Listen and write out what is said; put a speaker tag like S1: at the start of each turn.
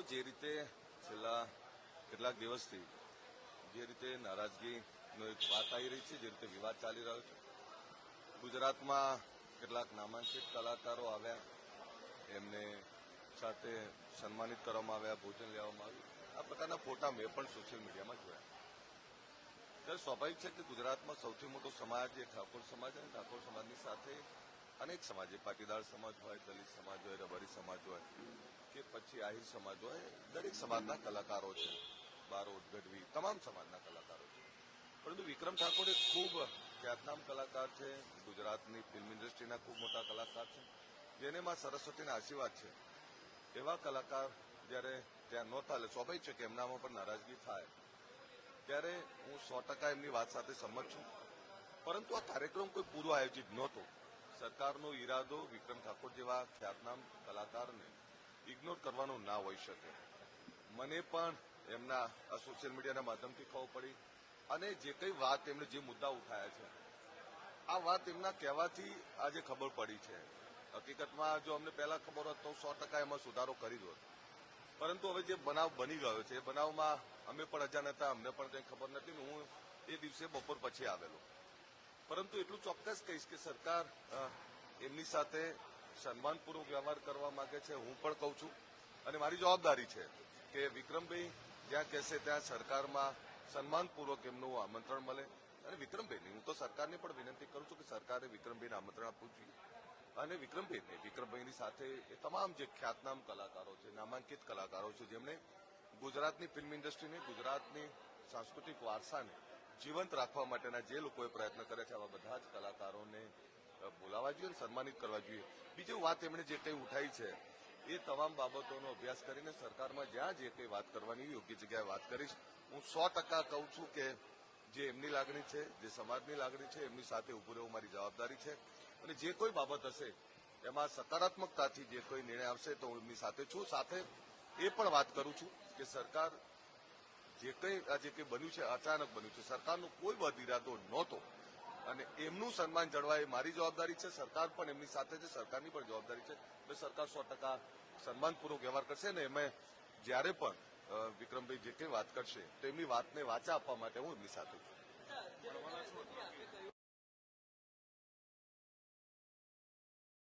S1: જે રીતે છેલ્લા કેટલાક દિવસથી જે રીતે નારાજગીનો એક વાત આવી રહી છે, જે રીતે વિવાદ ચાલી રહ્યો છે, ગુજરાતમાં કેટલાક નામાંકિત કલાકારો આવ્યા, એમને સાથે સન્માનિત કરવામાં આવ્યા, ભોજન લેવામાં આવ્યું, આ પ્રકારના ફોટા મેં પણ સોશિયલ મીડિયામાં જોયા. ત્યારે સ્વાભાવિક છે કે ગુજરાતમાં સૌથી મોટો સમાજ એ ઠાકોર સમાજ, અને ઠાકોર સમાજની સાથે અનેક સમાજ, પાટીદાર સમાજ હોય, દલિત સમાજ હોય, રબારી સમાજ હોય કે પછી આહિર સમાજ હોય, દરેક સમાજના કલાકારો છે. બારોટ, ગઢવી, તમામ સમાજના કલાકારો છે. પરંતુ વિક્રમ ઠાકોર એક ખૂબ ખ્યાતનામ કલાકાર છે, ગુજરાતની ફિલ્મ ઇન્ડસ્ટ્રીના ખૂબ મોટા કલાકાર છે, જેને માં સરસ્વતીના આશીર્વાદ છે. એવા કલાકાર જ્યારે ત્યાં નહોતા, એટલે સ્વાભાવિક છે કે એમનામાં પણ નારાજગી થાય. ત્યારે હું 100% એમની વાત સાથે સંમત છું. પરંતુ આ કાર્યક્રમ કોઈ પૂર્વ આયોજિત નહોતો. સરકારનો ઈરાદો વિક્રમ ઠાકોર જેવા ખ્યાતનામ કલાકારને ઇગ્નોર કરવાનો ના હોઈ શકે. મને પણ એમના સોશિયલ મીડિયાના માધ્યમથી ખબર પડી, અને જે કંઈ વાત એમણે જે મુદ્દા ઉઠાયા છે, આ વાત એમના કહેવાથી આજે ખબર પડી છે. હકીકતમાં જો અમને પહેલા ખબર હોત તો 100% એમાં સુધારો કરી દો. પરંતુ હવે જે બનાવ બની ગયો છે, એ બનાવમાં અમે પણ અજાણ હતા, અમને પણ કંઈ ખબર નથી. હું એ દિવસે બપોર પછી આવેલો. પરંતુ એટલું ચોક્કસ કહીશ કે સરકાર એમની સાથે સન્માનપૂર્વક વ્યવહાર કરવા માંગે છે. હું પણ કહું છું, અને મારી જવાબદારી છે કે વિક્રમભાઈ જ્યાં કહેશે ત્યાં સરકારમાં સન્માનપૂર્વક એમનું આમંત્રણ મળે. અને વિક્રમભાઈને હું તો સરકારને પણ વિનંતી કરું છું કે સરકારે વિક્રમભાઈને આમંત્રણ આપવું જોઈએ, અને વિક્રમભાઈની સાથે એ તમામ જે ખ્યાતનામ કલાકારો છે, નામાંકિત કલાકારો છે, જેમણે ગુજરાતની ફિલ્મ ઇન્ડસ્ટ્રીને, ગુજરાતની સાંસ્કૃતિક વારસાને જીવંત રાખવા માટેના જે લોકોએ પ્રયત્ન કર્યા છે, આવા બધા જ કલાકારોને બોલાવવા જોઈએ અને સન્માનિત કરવા જોઈએ. બીજી વાત એમણે જે કંઈ ઉઠાઈ છે, એ તમામ બાબતોનો અભ્યાસ કરીને સરકારમાં જ્યાં જે કંઈ વાત કરવાની યોગ્ય જગ્યાએ વાત કરીશ. હું 100% કહું છું કે જે એમની લાગણી છે, જે સમાજની લાગણી છે, એમની સાથે ઉભું રહેવું મારી જવાબદારી છે. અને જે કોઈ બાબત હશે એમાં સકારાત્મકતાથી જે કોઈ નિર્ણય આવશે તો હું એમની સાથે છું. સાથે એ પણ વાત કરું છું કે સરકાર જે કંઈ બન્યું છે, અચાનક બન્યું છે, સરકારનો કોઈ બદ ઇરાદો નહોતો, અને એમનું સન્માન જળવાય એ મારી જવાબદારી છે. સરકાર પણ એમની સાથે છે, સરકારની પણ જવાબદારી છે. એટલે સરકાર 100% સન્માનપૂર્વક વ્યવહાર કરશે, અને એમાં જ્યારે પણ વિક્રમભાઈ જે કંઈ વાત કરશે તો એમની વાતને વાચા આપવા માટે હું એમની સાથે છું.